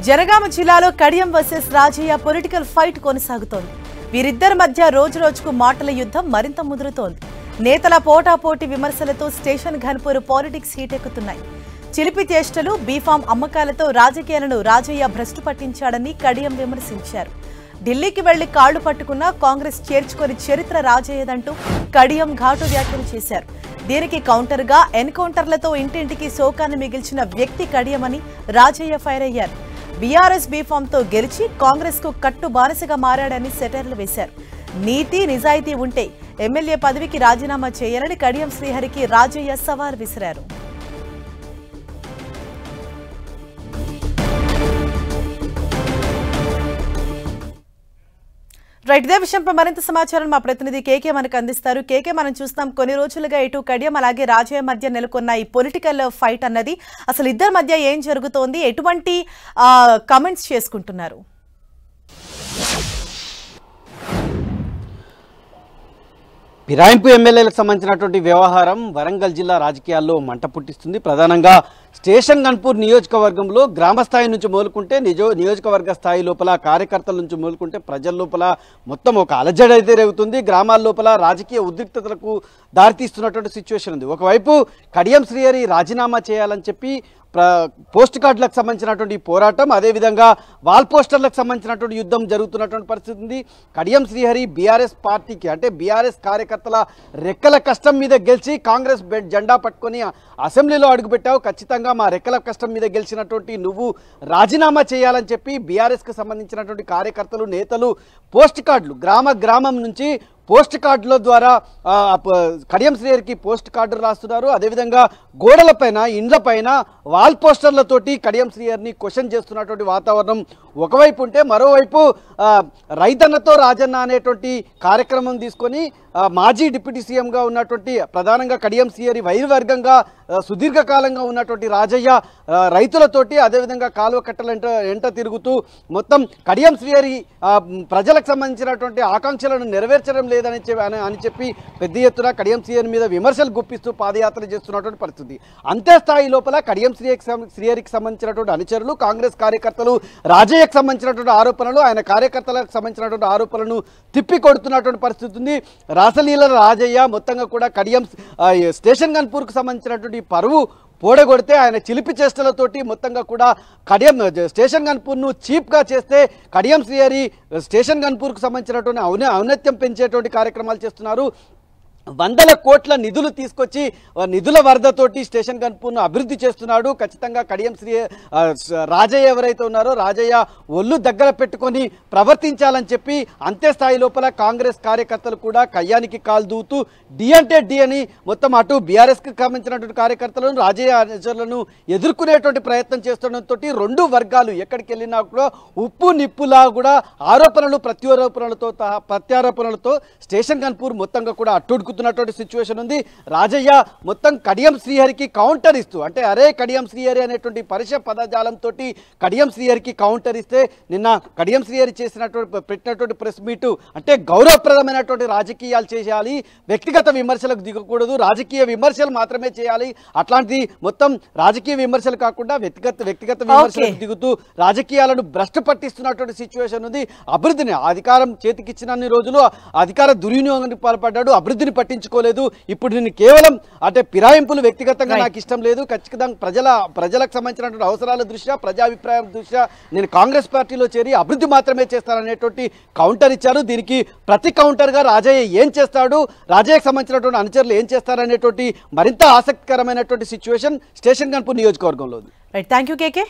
జనగామ జిల్లాలో Kadiyam versus Rajaiah political fight కొనసాగుతోంది. వీరిద్దరి మధ్య రోజురోజుకు మాటల యుద్ధం మరింత ముదురుతోంది. నేతల పోటాపోటీ విమర్శలతో స్టేషన్ ఘన్పూర్ పాలిటిక్స్ హీటెక్కుతున్నాయి. చిలిపి చేష్టలు, బీఫామ్ అమ్మకాలతో రాజకీయాలను రాజయ్య భ్రష్టు పట్టించాడని కడియం విమర్శించారు. ఢిల్లీకి వెళ్లి కాళ్లు పట్టుకున్న కాంగ్రెస్ చేర్చుకొని చరిత్ర రాజయ్యదంటూ కడియం ఘాటు వ్యాఖ్యలు చేశారు. దీనికి కౌంటర్గా ఎన్కౌంటర్లతో ఇంటింటికి శోకాన్ని మిగిల్చిన వ్యక్తి కడియమని రాజయ్య ఫైర్ అయ్యారు. బీఆర్ఎస్ బీఫామ్తో గెలిచి కాంగ్రెస్ కు కట్టు బానిసగా మారాడని సెటైర్లు వేశారు. నీతి నిజాయితీ ఉంటే ఎమ్మెల్యే పదవికి రాజీనామా చేయాలని కడియం శ్రీహరికి రాజయ్య సవాల్ విసిరారు. రైట్, ఇదే విషయంపై మరింత సమాచారం మా ప్రతినిధి కేకే మనకు అందిస్తారు. కేకే, మనం చూస్తాం కొన్ని రోజులుగా ఇటు కడియం అలాగే రాజయ్య మధ్య నెలకొన్న ఈ పొలిటికల్ ఫైట్ అన్నది అసలు ఇద్దరి మధ్య ఏం జరుగుతోంది, ఎటువంటి కామెంట్స్ చేసుకుంటున్నారు? ఫిరాయింపు ఎమ్మెల్యేలకు సంబంధించినటువంటి వ్యవహారం వరంగల్ జిల్లా రాజకీయాల్లో మంట పుట్టిస్తుంది. ప్రధానంగా స్టేషన్ ఘన్పూర్ నియోజకవర్గంలో గ్రామస్థాయి నుంచి మొదలుకుంటే నియోజకవర్గ స్థాయి లోపల కార్యకర్తల నుంచి మొదలుకుంటే ప్రజల లోపల మొత్తం ఒక అలజడి అయితే రేగుతుంది. గ్రామాల లోపల రాజకీయ ఉద్రిక్తతలకు దారితీస్తున్నటువంటి సిచ్యువేషన్ ఉంది. ఒకవైపు కడియం శ్రీహరి రాజీనామా చేయాలని చెప్పి పోస్ట్ కార్డులకు సంబంధించినటువంటి పోరాటం, అదేవిధంగా వాల్ పోస్టర్లకు సంబంధించినటువంటి యుద్ధం జరుగుతున్నటువంటి పరిస్థితి ఉంది. కడియం శ్రీహరి బీఆర్ఎస్ పార్టీకి అంటే బీఆర్ఎస్ కార్యకర్తల రెక్కల కష్టం మీద గెలిచి కాంగ్రెస్ జెండా పట్టుకొని అసెంబ్లీలో అడుగుపెట్టావు, ఖచ్చితంగా మా రెక్కల కష్టం మీద గెలిచినటువంటి నువ్వు రాజీనామా చేయాలని చెప్పి బీఆర్ఎస్కి సంబంధించినటువంటి కార్యకర్తలు, నేతలు పోస్ట్ కార్డులు గ్రామం నుంచి పోస్ట్ కార్డుల ద్వారా కడియం శ్రీహరికి పోస్ట్ కార్డులు రాస్తున్నారు. అదేవిధంగా గోడలపైన, ఇండ్లపైన వాల్ పోస్టర్లతోటి కడియం శ్రీహరిని క్వశ్చన్ చేస్తున్నటువంటి వాతావరణం ఒకవైపు ఉంటే, మరోవైపు రైతన్నతో రాజన్న అనేటువంటి కార్యక్రమం తీసుకొని మాజీ డిప్యూటీ సీఎంగా ఉన్నటువంటి ప్రధానంగా కడియం శ్రీహరి వైర్వర్గంగా సుదీర్ఘకాలంగా ఉన్నటువంటి రాజయ్య రైతులతోటి అదేవిధంగా కాలువ కట్టల ఎంట తిరుగుతూ మొత్తం కడియం శ్రీహరి ప్రజలకు సంబంధించినటువంటి ఆకాంక్షలను నెరవేర్చడం లేదని చెప్పి పెద్ద ఎత్తున కడియం శ్రీహరి మీద విమర్శలు గుప్పిస్తూ పాదయాత్ర చేస్తున్నటువంటి పరిస్థితి. అంతే స్థాయి లోపల కడియం శ్రీహరికి సంబంధించినటువంటి అనుచరులు, కాంగ్రెస్ కార్యకర్తలు రాజయ్యకు సంబంధించినటువంటి ఆరోపణలు, ఆయన కార్యకర్తలకు సంబంధించినటువంటి ఆరోపణలను తిప్పికొడుతున్నటువంటి పరిస్థితి ఉంది. రాసలీల రాజయ్య మొత్తంగా కూడా కడియం స్టేషన్ ఘన్పూర్కు సంబంధించినటువంటి పరువు పోడగొడితే ఆయన చిలిపి చేష్టలతోటి మొత్తంగా కూడా కడియం స్టేషన్ ఘన్పూర్ను చీప్గా చేస్తే కడియం శ్రీహరి స్టేషన్ ఘన్పూర్కు సంబంధించినటువంటి ఔన్నత్యం పెంచేటువంటి కార్యక్రమాలు చేస్తున్నారు. వందల కోట్ల నిధులు తీసుకొచ్చి నిధుల వరదతోటి స్టేషన్ ఘన్పూర్ను అభివృద్ధి చేస్తున్నాడు. ఖచ్చితంగా కడియం రాజయ్య ఎవరైతే ఉన్నారో రాజయ్య ఒళ్ళు దగ్గర పెట్టుకొని ప్రవర్తించాలని చెప్పి అంతే స్థాయి లోపల కాంగ్రెస్ కార్యకర్తలు కూడా కయ్యానికి కాలు దూతూ డి అంటే డి అని మొత్తం అటు బీఆర్ఎస్కి సంబంధించినటువంటి కార్యకర్తలను, రాజయ్య అనుచరులను ఎదుర్కొనేటువంటి ప్రయత్నం చేస్తుండటంతో రెండు వర్గాలు ఎక్కడికి వెళ్ళినా కూడా ఉప్పు నిప్పులా కూడా ఆరోపణలు ప్రత్యారోపణలతో స్టేషన్ ఘన్పూర్ మొత్తంగా కూడా అట్టుడుకు సిచ్యువేషన్ ఉంది. రాజయ్య మొత్తం కడియం శ్రీహరికి కౌంటర్ ఇస్తూ అంటే అరే కడియం శ్రీహరి అనేటువంటి పరిచయ పదజాలంతో కడియం శ్రీహరికి కౌంటర్ ఇస్తే నిన్న కడియం శ్రీహరి పెట్టినటువంటి ప్రెస్ మీటు అంటే గౌరవప్రదమైనటువంటి రాజకీయాలు చేయాలి, వ్యక్తిగత విమర్శలకు దిగకూడదు, రాజకీయ విమర్శలు మాత్రమే చేయాలి, అట్లాంటిది మొత్తం రాజకీయ విమర్శలు కాకుండా వ్యక్తిగత విమర్శలకు దిగుతూ రాజకీయాలను భ్రష్టు పట్టిస్తున్నటువంటి సిచ్యువేషన్ ఉంది. అభివృద్ధిని అధికారం చేతికిచ్చినన్ని రోజులు అధికార దుర్వినియోగానికి పాల్పడ్డాడు, అభివృద్ధిని పట్టించుకోలేదు. ఇప్పుడు నేను కేవలం అంటే ఫిరాయింపులు వ్యక్తిగతంగా నాకు ఇష్టం లేదు, ఖచ్చితంగా ప్రజలకు సంబంధించినటువంటి అవసరాల దృష్ట్యా, ప్రజాభిప్రాయం దృష్ట్యా నేను కాంగ్రెస్ పార్టీలో చేరి అభివృద్ధి మాత్రమే చేస్తాననేటువంటి కౌంటర్ ఇచ్చారు. దీనికి ప్రతి కౌంటర్గా రాజయ్య ఏం చేస్తాడు, రాజయ్యకు సంబంధించినటువంటి అనుచరులు ఏం చేస్తారనేటువంటి మరింత ఆసక్తికరమైనటువంటి సిచ్యువేషన్ స్టేషన్ ఘన్పూర్ నియోజకవర్గంలో ఉంది. Right, thank you KK.